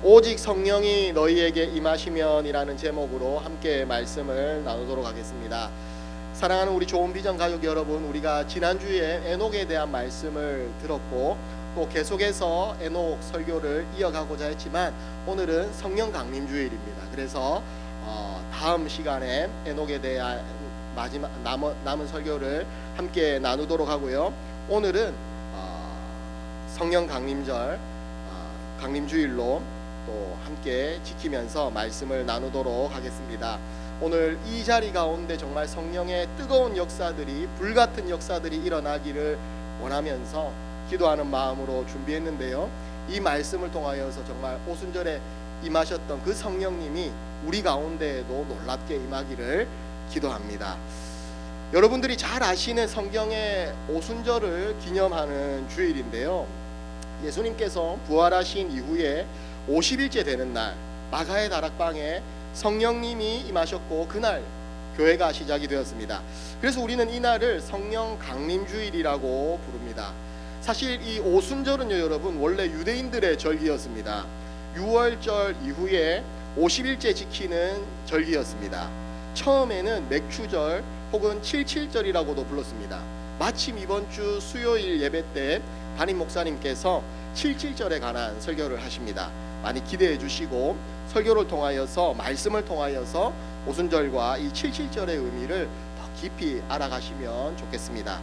오직 성령이 너희에게 임하시면이라는 제목으로 함께 말씀을 나누도록 하겠습니다. 사랑하는 우리 좋은 비전 가족 여러분, 우리가 지난주에 에녹에 대한 말씀을 들었고 또 계속해서 에녹 설교를 이어가고자 했지만 오늘은 성령 강림 주일입니다. 그래서 다음 시간에 에녹에 대한 마지막 남은 설교를 함께 나누도록 하고요. 오늘은 성령 강림절 강림주일로 또 함께 지키면서 말씀을 나누도록 하겠습니다. 오늘 이 자리 가운데 정말 성령의 뜨거운 역사들이, 불같은 역사들이 일어나기를 원하면서 기도하는 마음으로 준비했는데요. 이 말씀을 통하여서 정말 오순절에 임하셨던 그 성령님이 우리 가운데에도 놀랍게 임하기를 기도합니다. 여러분들이 잘 아시는 성경의 오순절을 기념하는 주일인데요. 예수님께서 부활하신 이후에 50일째 되는 날 마가의 다락방에 성령님이 임하셨고 그날 교회가 시작이 되었습니다. 그래서 우리는 이날을 성령 강림주일이라고 부릅니다. 사실 이 오순절은요 여러분, 원래 유대인들의 절기였습니다. 6월절 이후에 50일째 지키는 절기였습니다. 처음에는 맥추절 혹은 77절이라고도 불렀습니다. 마침 이번 주 수요일 예배 때 담임 목사님께서 77절에 관한 설교를 하십니다. 많이 기대해 주시고 설교를 통하여서, 말씀을 통하여서 오순절과 이 77절의 의미를 더 깊이 알아가시면 좋겠습니다.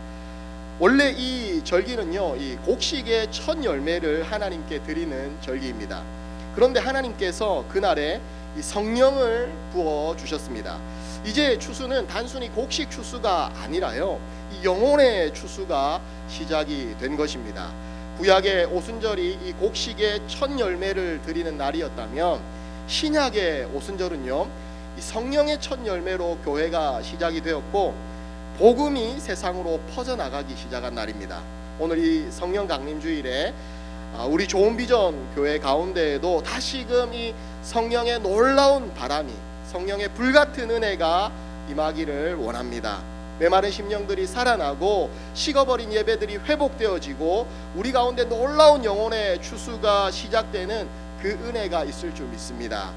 원래 이 절기는요, 이 곡식의 첫 열매를 하나님께 드리는 절기입니다. 그런데 하나님께서 그날에 이 성령을 부어 주셨습니다. 이제 추수는 단순히 곡식 추수가 아니라요, 이 영혼의 추수가 시작이 된 것입니다. 구약의 오순절이 이 곡식의 첫 열매를 드리는 날이었다면 신약의 오순절은요, 이 성령의 첫 열매로 교회가 시작이 되었고 복음이 세상으로 퍼져나가기 시작한 날입니다. 오늘 이 성령 강림주일에 우리 좋은 비전 교회 가운데에도 다시금 이 성령의 놀라운 바람이, 성령의 불같은 은혜가 임하기를 원합니다. 메마른 심령들이 살아나고 식어버린 예배들이 회복되어지고 우리 가운데 놀라운 영혼의 추수가 시작되는 그 은혜가 있을 줄 믿습니다.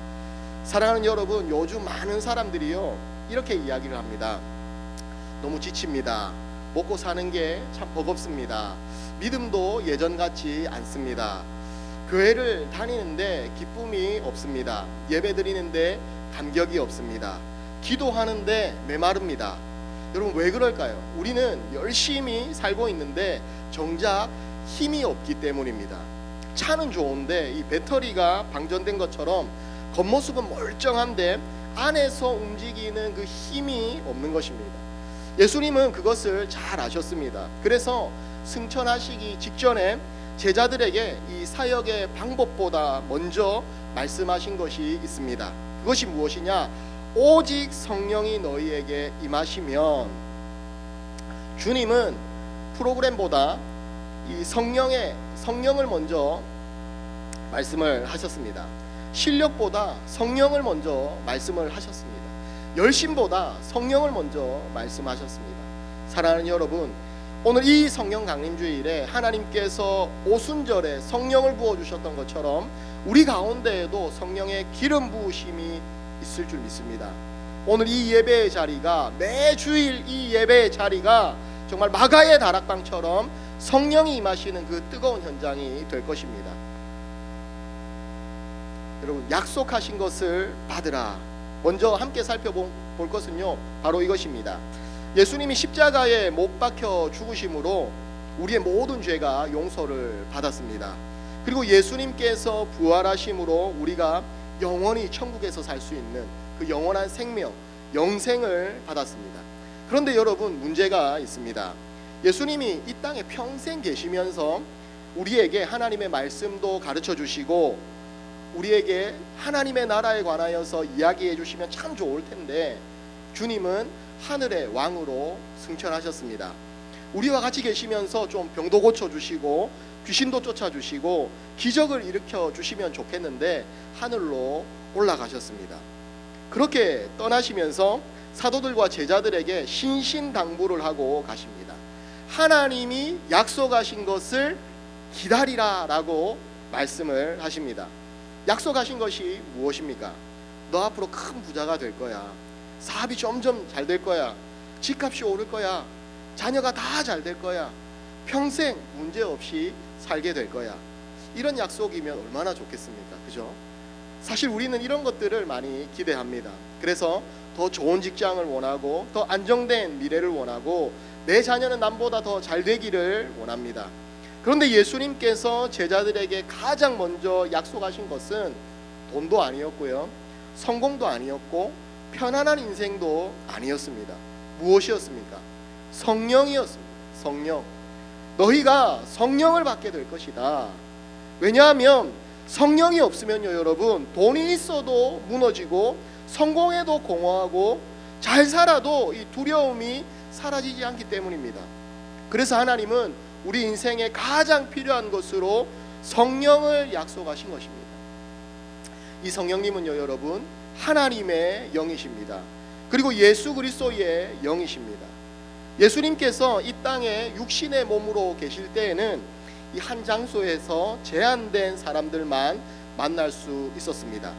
사랑하는 여러분, 요즘 많은 사람들이요 이렇게 이야기를 합니다. 너무 지칩니다. 먹고 사는 게 참 버겁습니다. 믿음도 예전 같지 않습니다. 교회를 다니는데 기쁨이 없습니다. 예배 드리는데 감격이 없습니다. 기도하는데 메마릅니다. 여러분, 왜 그럴까요? 우리는 열심히 살고 있는데 정작 힘이 없기 때문입니다. 차는 좋은데 이 배터리가 방전된 것처럼 겉모습은 멀쩡한데 안에서 움직이는 그 힘이 없는 것입니다. 예수님은 그것을 잘 아셨습니다. 그래서 승천하시기 직전에 제자들에게 이 사역의 방법보다 먼저 말씀하신 것이 있습니다. 그것이 무엇이냐? 오직 성령이 너희에게 임하시면. 주님은 프로그램보다 이 성령을 먼저 말씀을 하셨습니다. 실력보다 성령을 먼저 말씀을 하셨습니다. 열심보다 성령을 먼저 말씀하셨습니다. 사랑하는 여러분, 오늘 이 성령 강림주일에 하나님께서 오순절에 성령을 부어주셨던 것처럼 우리 가운데에도 성령의 기름 부으심이 있을 줄 믿습니다. 오늘 이 예배의 자리가, 매주일 이 예배의 자리가 정말 마가의 다락방처럼 성령이 임하시는 그 뜨거운 현장이 될 것입니다. 여러분, 약속하신 것을 받으라. 먼저 함께 살펴볼 것은요 바로 이것입니다. 예수님이 십자가에 못 박혀 죽으심으로 우리의 모든 죄가 용서를 받았습니다. 그리고 예수님께서 부활하심으로 우리가 영원히 천국에서 살 수 있는 그 영원한 생명, 영생을 받았습니다. 그런데 여러분, 문제가 있습니다. 예수님이 이 땅에 평생 계시면서 우리에게 하나님의 말씀도 가르쳐 주시고 우리에게 하나님의 나라에 관하여서 이야기해 주시면 참 좋을 텐데 주님은 하늘의 왕으로 승천하셨습니다. 우리와 같이 계시면서 좀 병도 고쳐주시고 귀신도 쫓아주시고 기적을 일으켜 주시면 좋겠는데 하늘로 올라가셨습니다. 그렇게 떠나시면서 사도들과 제자들에게 신신당부를 하고 가십니다. 하나님이 약속하신 것을 기다리라 라고 말씀을 하십니다. 약속하신 것이 무엇입니까? 너 앞으로 큰 부자가 될 거야. 사업이 점점 잘 될 거야. 집값이 오를 거야. 자녀가 다 잘 될 거야. 평생 문제 없이 살게 될 거야. 이런 약속이면 얼마나 좋겠습니까? 그죠? 사실 우리는 이런 것들을 많이 기대합니다. 그래서 더 좋은 직장을 원하고 더 안정된 미래를 원하고 내 자녀는 남보다 더 잘 되기를 원합니다. 그런데 예수님께서 제자들에게 가장 먼저 약속하신 것은 돈도 아니었고요, 성공도 아니었고 편안한 인생도 아니었습니다. 무엇이었습니까? 성령이었습니다. 성령. 너희가 성령을 받게 될 것이다. 왜냐하면 성령이 없으면요, 여러분, 돈이 있어도 무너지고 성공해도 공허하고 잘 살아도 이 두려움이 사라지지 않기 때문입니다. 그래서 하나님은 우리 인생에 가장 필요한 것으로 성령을 약속하신 것입니다. 이 성령님은요, 여러분, 하나님의 영이십니다. 그리고 예수 그리스도의 영이십니다. 예수님께서 이 땅에 육신의 몸으로 계실 때에는 이 한 장소에서 제한된 사람들만 만날 수 있었습니다.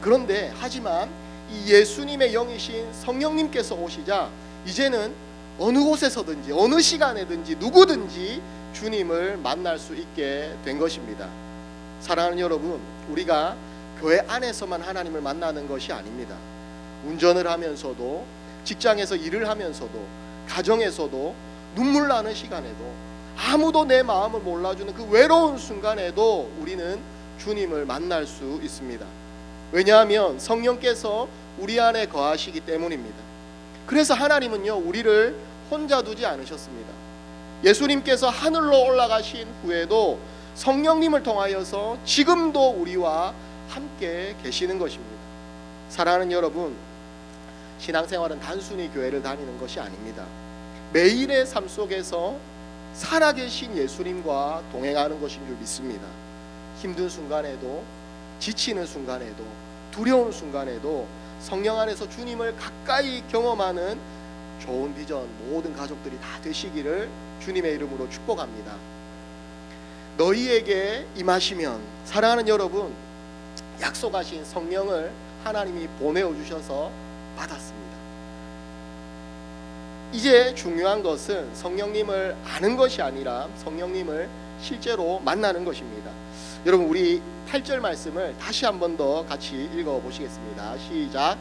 그런데 하지만 이 예수님의 영이신 성령님께서 오시자 이제는 어느 곳에서든지 어느 시간에든지 누구든지 주님을 만날 수 있게 된 것입니다. 사랑하는 여러분, 우리가 교회 안에서만 하나님을 만나는 것이 아닙니다. 운전을 하면서도, 직장에서 일을 하면서도, 가정에서도, 눈물 나는 시간에도, 아무도 내 마음을 몰라주는 그 외로운 순간에도 우리는 주님을 만날 수 있습니다. 왜냐하면 성령께서 우리 안에 거하시기 때문입니다. 그래서 하나님은요, 우리를 혼자 두지 않으셨습니다. 예수님께서 하늘로 올라가신 후에도 성령님을 통하여서 지금도 우리와 함께 계시는 것입니다. 사랑하는 여러분, 신앙생활은 단순히 교회를 다니는 것이 아닙니다. 매일의 삶 속에서 살아계신 예수님과 동행하는 것인 줄 믿습니다. 힘든 순간에도, 지치는 순간에도, 두려운 순간에도 성령 안에서 주님을 가까이 경험하는 좋은 비전 모든 가족들이 다 되시기를 주님의 이름으로 축복합니다. 너희에게 임하시면, 사랑하는 여러분, 약속하신 성령을 하나님이 보내어 주셔서 받았습니다. 이제 중요한 것은 성령님을 아는 것이 아니라 성령님을 실제로 만나는 것입니다. 여러분, 우리 8절 말씀을 다시 한 번 더 같이 읽어보시겠습니다. 시작.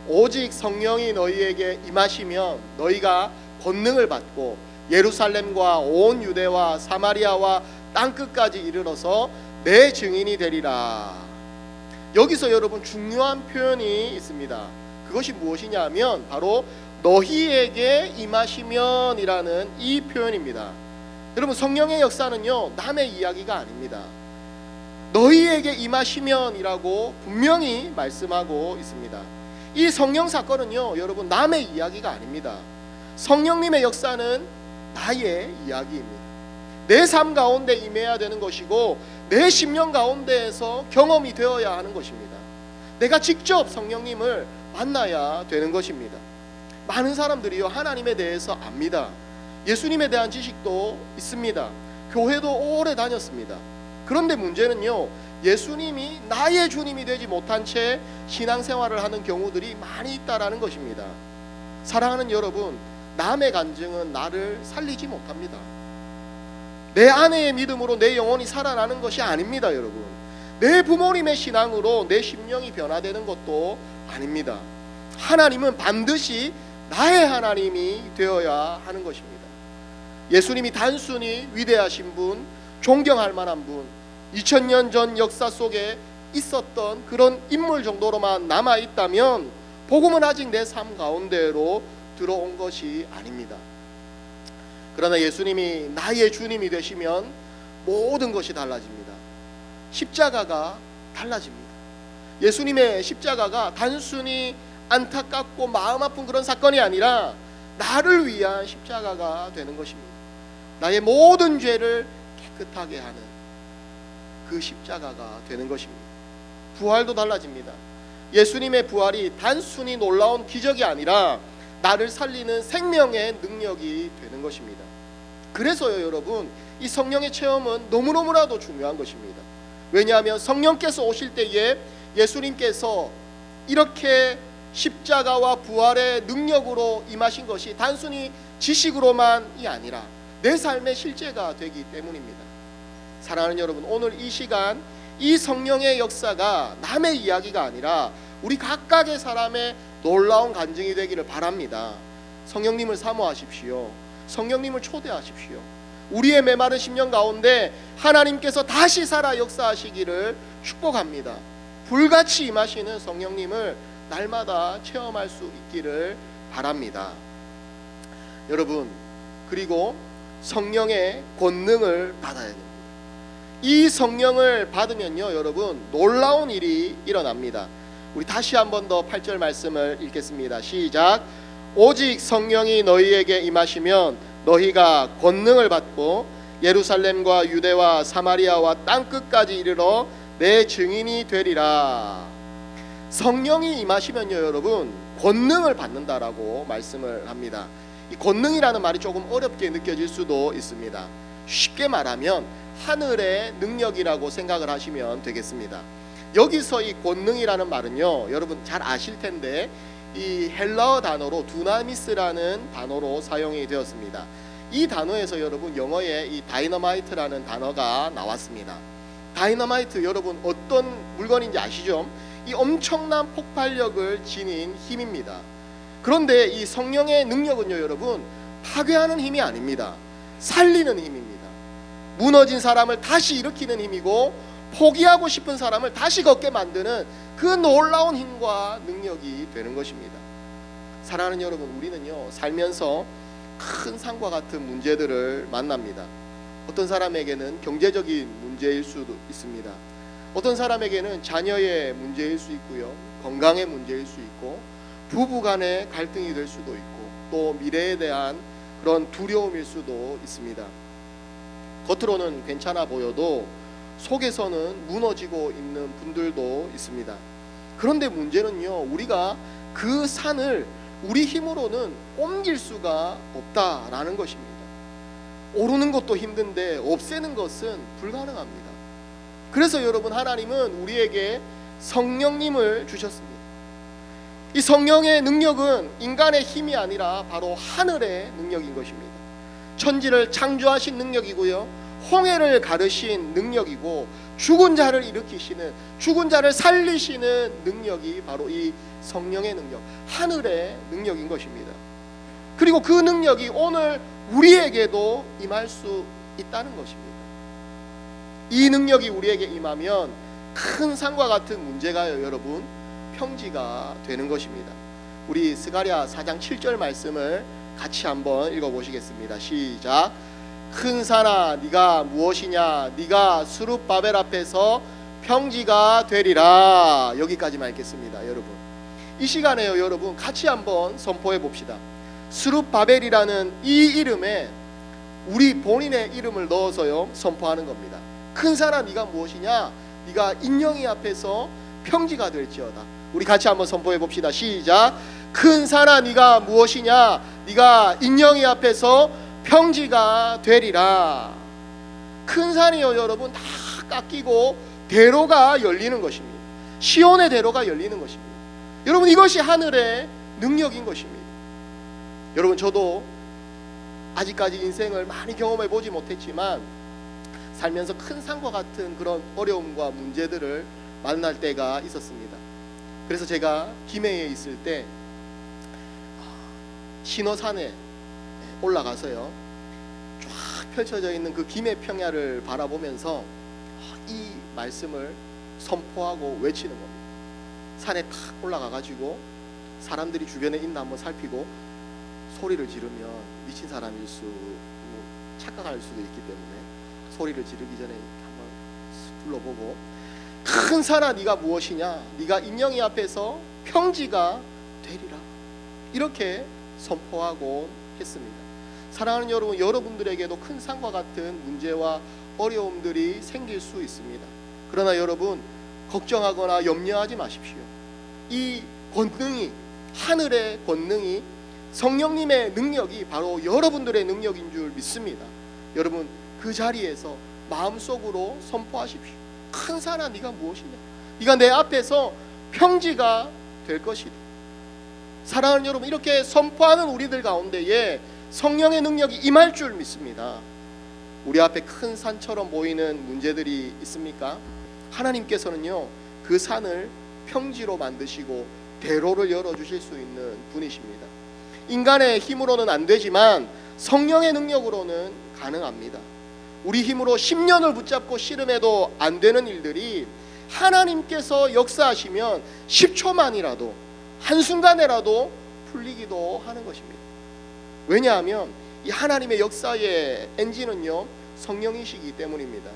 오직 성령이 너희에게 임하시면 너희가 권능을 받고 예루살렘과 온 유대와 사마리아와 땅끝까지 이르러서 내 증인이 되리라. 여기서 여러분 중요한 표현이 있습니다. 그것이 무엇이냐면 바로 너희에게 임하시면 이라는 이 표현입니다. 여러분, 성령의 역사는요, 남의 이야기가 아닙니다. 너희에게 임하시면 이라고 분명히 말씀하고 있습니다. 이 성령 사건은요, 여러분, 남의 이야기가 아닙니다. 성령님의 역사는 나의 이야기입니다. 내 삶 가운데 임해야 되는 것이고 내 심령 가운데에서 경험이 되어야 하는 것입니다. 내가 직접 성령님을 만나야 되는 것입니다. 많은 사람들이요, 하나님에 대해서 압니다. 예수님에 대한 지식도 있습니다. 교회도 오래 다녔습니다. 그런데 문제는요, 예수님이 나의 주님이 되지 못한 채 신앙생활을 하는 경우들이 많이 있다라는 것입니다. 사랑하는 여러분, 남의 간증은 나를 살리지 못합니다. 내 아내의 믿음으로 내 영혼이 살아나는 것이 아닙니다. 여러분, 내 부모님의 신앙으로 내 심령이 변화되는 것도 아닙니다. 하나님은 반드시 나의 하나님이 되어야 하는 것입니다. 예수님이 단순히 위대하신 분, 존경할 만한 분, 2000년 전 역사 속에 있었던 그런 인물 정도로만 남아있다면 복음은 아직 내 삶 가운데로 들어온 것이 아닙니다. 그러나 예수님이 나의 주님이 되시면 모든 것이 달라집니다. 십자가가 달라집니다. 예수님의 십자가가 단순히 안타깝고 마음 아픈 그런 사건이 아니라 나를 위한 십자가가 되는 것입니다. 나의 모든 죄를 깨끗하게 하는 그 십자가가 되는 것입니다. 부활도 달라집니다. 예수님의 부활이 단순히 놀라운 기적이 아니라 나를 살리는 생명의 능력이 되는 것입니다. 그래서요, 여러분, 이 성령의 체험은 너무너무나도 중요한 것입니다. 왜냐하면 성령께서 오실 때에 예수님께서 이렇게 십자가와 부활의 능력으로 임하신 것이 단순히 지식으로만이 아니라 내 삶의 실제가 되기 때문입니다. 사랑하는 여러분, 오늘 이 시간 이 성령의 역사가 남의 이야기가 아니라 우리 각각의 사람의 놀라운 간증이 되기를 바랍니다. 성령님을 사모하십시오. 성령님을 초대하십시오. 우리의 메마른 심령 가운데 하나님께서 다시 살아 역사하시기를 축복합니다. 불같이 임하시는 성령님을 날마다 체험할 수 있기를 바랍니다. 여러분, 그리고 성령의 권능을 받아야 됩니다. 이 성령을 받으면요, 여러분, 놀라운 일이 일어납니다. 우리 다시 한 번 더 8절 말씀을 읽겠습니다. 시작. 오직 성령이 너희에게 임하시면 너희가 권능을 받고 예루살렘과 유대와 사마리아와 땅끝까지 이르러 내 증인이 되리라. 성령이 임하시면요, 여러분, 권능을 받는다라고 말씀을 합니다. 이 권능이라는 말이 조금 어렵게 느껴질 수도 있습니다. 쉽게 말하면 하늘의 능력이라고 생각을 하시면 되겠습니다. 여기서 이 권능이라는 말은요, 여러분 잘 아실 텐데 이 헬라어 단어로 두나미스라는 단어로 사용이 되었습니다. 이 단어에서 여러분 영어에 이 다이너마이트라는 단어가 나왔습니다. 다이너마이트, 여러분 어떤 물건인지 아시죠? 이 엄청난 폭발력을 지닌 힘입니다. 그런데 이 성령의 능력은요, 여러분 파괴하는 힘이 아닙니다. 살리는 힘입니다. 무너진 사람을 다시 일으키는 힘이고 포기하고 싶은 사람을 다시 걷게 만드는 그 놀라운 힘과 능력이 되는 것입니다. 사랑하는 여러분, 우리는요 살면서 큰 산과 같은 문제들을 만납니다. 어떤 사람에게는 경제적인 문제일 수도 있습니다. 어떤 사람에게는 자녀의 문제일 수 있고요, 건강의 문제일 수 있고, 부부 간의 갈등이 될 수도 있고, 또 미래에 대한 그런 두려움일 수도 있습니다. 겉으로는 괜찮아 보여도 속에서는 무너지고 있는 분들도 있습니다. 그런데 문제는요, 우리가 그 산을 우리 힘으로는 옮길 수가 없다라는 것입니다. 오르는 것도 힘든데 없애는 것은 불가능합니다. 그래서 여러분, 하나님은 우리에게 성령님을 주셨습니다. 이 성령의 능력은 인간의 힘이 아니라 바로 하늘의 능력인 것입니다. 천지를 창조하신 능력이고요, 홍해를 가르신 능력이고, 죽은 자를 일으키시는, 죽은 자를 살리시는 능력이 바로 이 성령의 능력, 하늘의 능력인 것입니다. 그리고 그 능력이 오늘 우리에게도 임할 수 있다는 것입니다. 이 능력이 우리에게 임하면 큰 산과 같은 문제가요, 여러분 평지가 되는 것입니다. 우리 스가랴 4장 7절 말씀을 같이 한번 읽어보시겠습니다. 시작. 큰 산아 네가 무엇이냐, 네가 스룹바벨 앞에서 평지가 되리라. 여기까지만 읽겠습니다. 여러분, 이 시간에요, 여러분 같이 한번 선포해 봅시다. 스룹바벨이라는 이 이름에 우리 본인의 이름을 넣어서요 선포하는 겁니다. 큰 산아 네가 무엇이냐, 네가 인령이 앞에서 평지가 될지어다. 우리 같이 한번 선포해 봅시다. 시작. 큰 산아 네가 무엇이냐, 네가 인령이 앞에서 평지가 되리라. 큰 산이요, 여러분 다 깎이고 대로가 열리는 것입니다. 시온의 대로가 열리는 것입니다. 여러분, 이것이 하늘의 능력인 것입니다. 여러분, 저도 아직까지 인생을 많이 경험해 보지 못했지만 살면서 큰 산과 같은 그런 어려움과 문제들을 만날 때가 있었습니다. 그래서 제가 김해에 있을 때 신어산에 올라가서요 쫙 펼쳐져 있는 그 김해 평야를 바라보면서 이 말씀을 선포하고 외치는 겁니다. 산에 탁 올라가가지고 사람들이 주변에 있나 한번 살피고 소리를 지르면 미친 사람일 수, 착각할 수도 있기 때문에 소리를 지르기 전에 한번 둘러보고, 큰 산아 네가 무엇이냐, 네가 인령이 앞에서 평지가 되리라, 이렇게 선포하고 했습니다. 사랑하는 여러분, 여러분들에게도 큰 산과 같은 문제와 어려움들이 생길 수 있습니다. 그러나 여러분, 걱정하거나 염려하지 마십시오. 이 권능이, 하늘의 권능이, 성령님의 능력이 바로 여러분들의 능력인 줄 믿습니다. 여러분, 그 자리에서 마음속으로 선포하십시오. 큰 산아 네가 무엇이냐, 네가 내 앞에서 평지가 될 것이다. 사랑하는 여러분, 이렇게 선포하는 우리들 가운데에 성령의 능력이 임할 줄 믿습니다. 우리 앞에 큰 산처럼 보이는 문제들이 있습니까? 하나님께서는요, 그 산을 평지로 만드시고 대로를 열어주실 수 있는 분이십니다. 인간의 힘으로는 안 되지만 성령의 능력으로는 가능합니다. 우리 힘으로 10년을 붙잡고 씨름해도 안 되는 일들이 하나님께서 역사하시면 10초만이라도, 한순간에라도 풀리기도 하는 것입니다. 왜냐하면 이 하나님의 역사의 엔진은요, 성령이시기 때문입니다.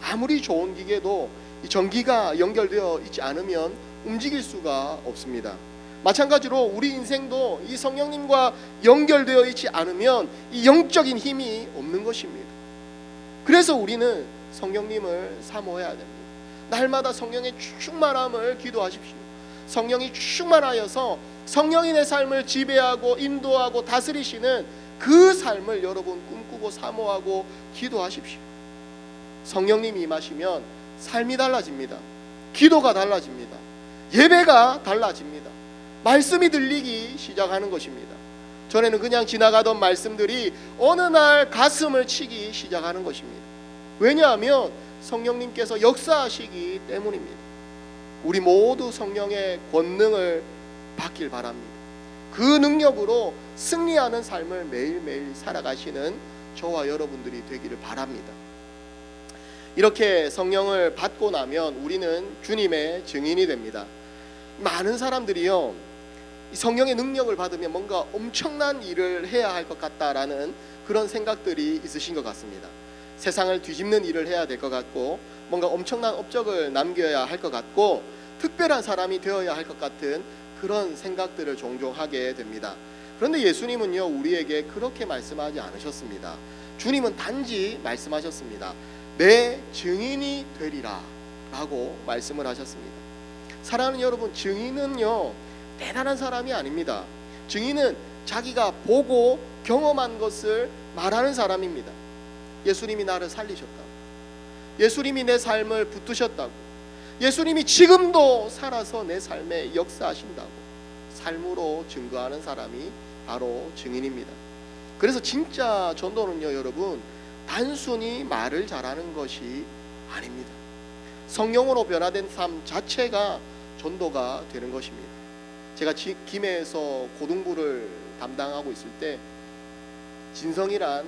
아무리 좋은 기계도 이 전기가 연결되어 있지 않으면 움직일 수가 없습니다. 마찬가지로 우리 인생도 이 성령님과 연결되어 있지 않으면 이 영적인 힘이 없는 것입니다. 그래서 우리는 성령님을 사모해야 됩니다. 날마다 성령의 충만함을 기도하십시오. 성령이 충만하여서 성령이 내 삶을 지배하고 인도하고 다스리시는 그 삶을 여러분 꿈꾸고 사모하고 기도하십시오. 성령님이 임하시면 삶이 달라집니다. 기도가 달라집니다. 예배가 달라집니다. 말씀이 들리기 시작하는 것입니다. 전에는 그냥 지나가던 말씀들이 어느 날 가슴을 치기 시작하는 것입니다. 왜냐하면 성령님께서 역사하시기 때문입니다. 우리 모두 성령의 권능을 받길 바랍니다. 그 능력으로 승리하는 삶을 매일매일 살아가시는 저와 여러분들이 되기를 바랍니다. 이렇게 성령을 받고 나면 우리는 주님의 증인이 됩니다. 많은 사람들이요, 성령의 능력을 받으면 뭔가 엄청난 일을 해야 할 것 같다라는 그런 생각들이 있으신 것 같습니다. 세상을 뒤집는 일을 해야 될 것 같고, 뭔가 엄청난 업적을 남겨야 할 것 같고, 특별한 사람이 되어야 할 것 같은 그런 생각들을 종종 하게 됩니다. 그런데 예수님은요, 우리에게 그렇게 말씀하지 않으셨습니다. 주님은 단지 말씀하셨습니다. 내 증인이 되리라 라고 말씀을 하셨습니다. 사랑하는 여러분, 증인은요, 대단한 사람이 아닙니다. 증인은 자기가 보고 경험한 것을 말하는 사람입니다. 예수님이 나를 살리셨다고, 예수님이 내 삶을 붙드셨다고, 예수님이 지금도 살아서 내 삶에 역사하신다고 삶으로 증거하는 사람이 바로 증인입니다. 그래서 진짜 전도는요, 여러분, 단순히 말을 잘하는 것이 아닙니다. 성령으로 변화된 삶 자체가 전도가 되는 것입니다. 제가 김해에서 고등부를 담당하고 있을 때 진성이란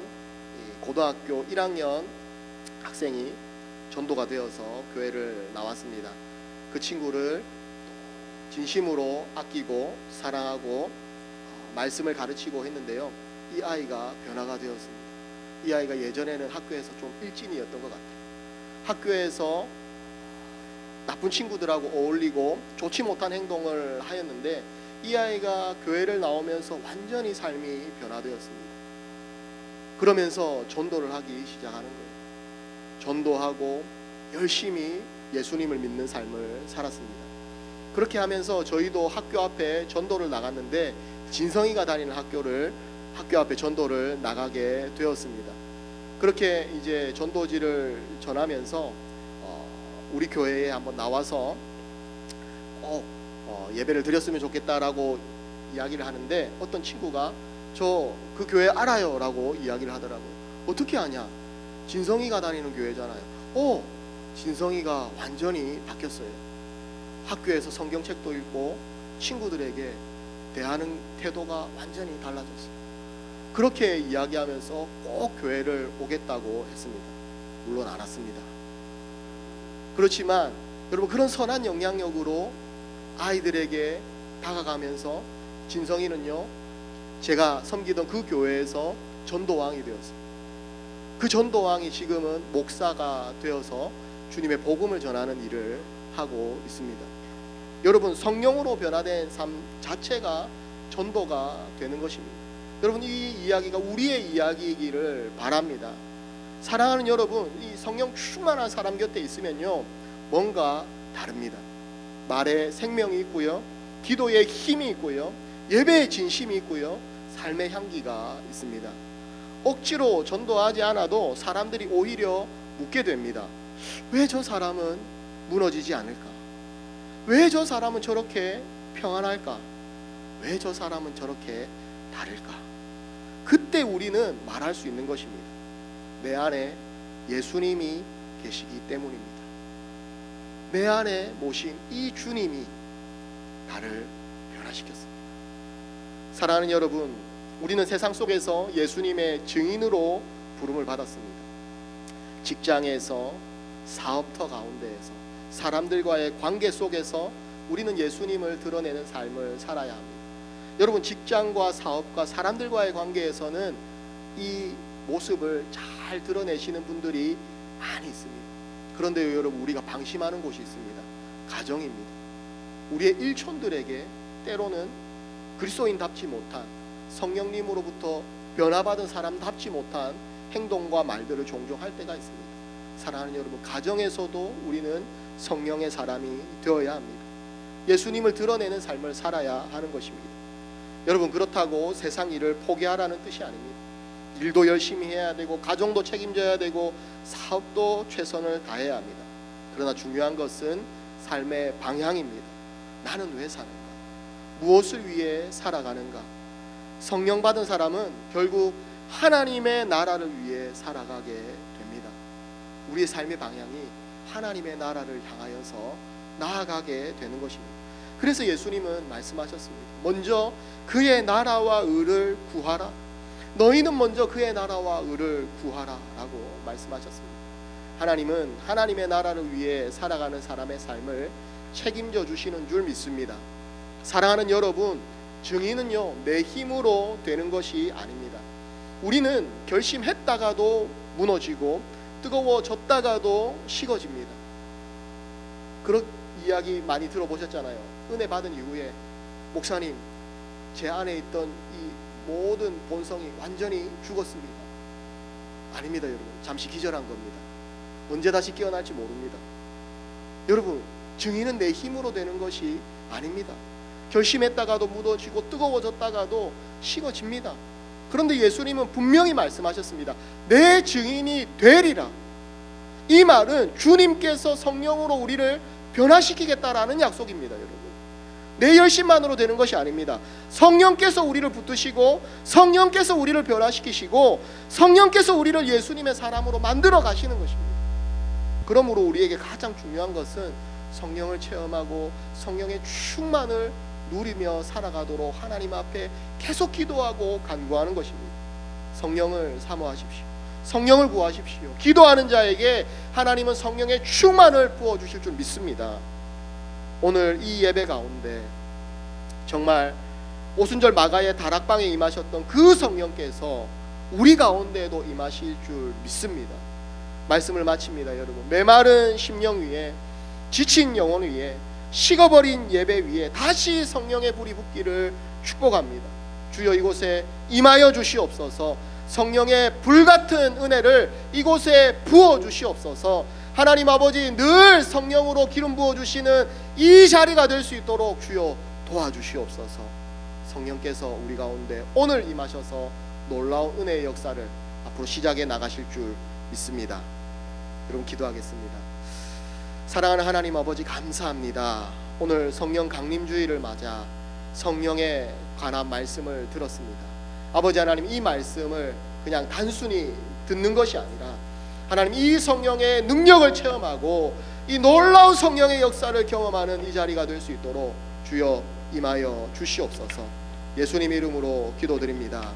고등학교 1학년 학생이 전도가 되어서 교회를 나왔습니다. 그 친구를 진심으로 아끼고 사랑하고 말씀을 가르치고 했는데요, 이 아이가 변화가 되었습니다. 이 아이가 예전에는 학교에서 좀 일진이었던 것 같아요. 학교에서 나쁜 친구들하고 어울리고 좋지 못한 행동을 하였는데, 이 아이가 교회를 나오면서 완전히 삶이 변화되었습니다. 그러면서 전도를 하기 시작하는 거예요. 전도하고 열심히 예수님을 믿는 삶을 살았습니다. 그렇게 하면서 저희도 학교 앞에 전도를 나갔는데, 진성이가 다니는 학교 앞에 전도를 나가게 되었습니다. 그렇게 이제 전도지를 전하면서 우리 교회에 한번 나와서 꼭 예배를 드렸으면 좋겠다라고 이야기를 하는데, 어떤 친구가 저 그 교회 알아요 라고 이야기를 하더라고요. 어떻게 아냐? 진성이가 다니는 교회잖아요. 진성이가 완전히 바뀌었어요. 학교에서 성경책도 읽고 친구들에게 대하는 태도가 완전히 달라졌어요. 그렇게 이야기하면서 꼭 교회를 오겠다고 했습니다. 물론 안 왔습니다. 그렇지만 여러분, 그런 선한 영향력으로 아이들에게 다가가면서 진성이는요, 제가 섬기던 그 교회에서 전도왕이 되었어요. 그 전도왕이 지금은 목사가 되어서 주님의 복음을 전하는 일을 하고 있습니다. 여러분, 성령으로 변화된 삶 자체가 전도가 되는 것입니다. 여러분, 이 이야기가 우리의 이야기이기를 바랍니다. 사랑하는 여러분, 이 성령 충만한 사람 곁에 있으면요, 뭔가 다릅니다. 말에 생명이 있고요, 기도에 힘이 있고요, 예배에 진심이 있고요, 삶의 향기가 있습니다. 억지로 전도하지 않아도 사람들이 오히려 묻게 됩니다. 왜 저 사람은 무너지지 않을까? 왜 저 사람은 저렇게 평안할까? 왜 저 사람은 저렇게 다를까? 그때 우리는 말할 수 있는 것입니다. 내 안에 예수님이 계시기 때문입니다. 내 안에 모신 이 주님이 나를 변화시켰습니다. 사랑하는 여러분, 우리는 세상 속에서 예수님의 증인으로 부름을 받았습니다. 직장에서, 사업터 가운데에서, 사람들과의 관계 속에서 우리는 예수님을 드러내는 삶을 살아야 합니다. 여러분, 직장과 사업과 사람들과의 관계에서는 이 모습을 잘 드러내시는 분들이 많이 있습니다. 그런데 여러분, 우리가 방심하는 곳이 있습니다. 가정입니다. 우리의 일촌들에게 때로는 그리스도인답지 못한, 성령님으로부터 변화받은 사람답지 못한 행동과 말들을 종종 할 때가 있습니다. 사랑하는 여러분, 가정에서도 우리는 성령의 사람이 되어야 합니다. 예수님을 드러내는 삶을 살아야 하는 것입니다. 여러분, 그렇다고 세상 일을 포기하라는 뜻이 아닙니다. 일도 열심히 해야 되고, 가정도 책임져야 되고, 사업도 최선을 다해야 합니다. 그러나 중요한 것은 삶의 방향입니다. 나는 왜 사는가? 무엇을 위해 살아가는가? 성령 받은 사람은 결국 하나님의 나라를 위해 살아가게 됩니다. 우리의 삶의 방향이 하나님의 나라를 향하여서 나아가게 되는 것입니다. 그래서 예수님은 말씀하셨습니다. 먼저 그의 나라와 의를 구하라. 너희는 먼저 그의 나라와 의를 구하라 라고 말씀하셨습니다. 하나님은 하나님의 나라를 위해 살아가는 사람의 삶을 책임져 주시는 줄 믿습니다. 사랑하는 여러분, 증인은요, 내 힘으로 되는 것이 아닙니다. 우리는 결심했다가도 무너지고 뜨거워졌다가도 식어집니다. 그런 이야기 많이 들어보셨잖아요. 은혜 받은 이후에 목사님, 제 안에 있던 이 모든 본성이 완전히 죽었습니다. 아닙니다. 여러분, 잠시 기절한 겁니다. 언제 다시 깨어날지 모릅니다. 여러분, 증인은 내 힘으로 되는 것이 아닙니다. 결심했다가도 무너지고 뜨거워졌다가도 식어집니다. 그런데 예수님은 분명히 말씀하셨습니다. 내 증인이 되리라. 이 말은 주님께서 성령으로 우리를 변화시키겠다라는 약속입니다. 여러분, 내 열심만으로 되는 것이 아닙니다. 성령께서 우리를 붙드시고, 성령께서 우리를 변화시키시고, 성령께서 우리를 예수님의 사람으로 만들어 가시는 것입니다. 그러므로 우리에게 가장 중요한 것은 성령을 체험하고 성령의 충만을 누리며 살아가도록 하나님 앞에 계속 기도하고 간구하는 것입니다. 성령을 사모하십시오. 성령을 구하십시오. 기도하는 자에게 하나님은 성령의 충만을 부어주실 줄 믿습니다. 오늘 이 예배 가운데 정말 오순절 마가의 다락방에 임하셨던 그 성령께서 우리 가운데에도 임하실 줄 믿습니다. 말씀을 마칩니다. 여러분, 메마른 심령 위에, 지친 영혼 위에, 식어버린 예배 위에 다시 성령의 불이 붙기를 축복합니다. 주여, 이곳에 임하여 주시옵소서. 성령의 불같은 은혜를 이곳에 부어 주시옵소서. 하나님 아버지, 늘 성령으로 기름 부어 주시는 이 자리가 될 수 있도록 주여 도와주시옵소서. 성령께서 우리 가운데 오늘 임하셔서 놀라운 은혜의 역사를 앞으로 시작해 나가실 줄 믿습니다. 여러분, 기도하겠습니다. 사랑하는 하나님 아버지, 감사합니다. 오늘 성령 강림주의를 맞아 성령에 관한 말씀을 들었습니다. 아버지 하나님, 이 말씀을 그냥 단순히 듣는 것이 아니라 하나님, 이 성령의 능력을 체험하고 이 놀라운 성령의 역사를 경험하는 이 자리가 될 수 있도록 주여 임하여 주시옵소서. 예수님 이름으로 기도드립니다.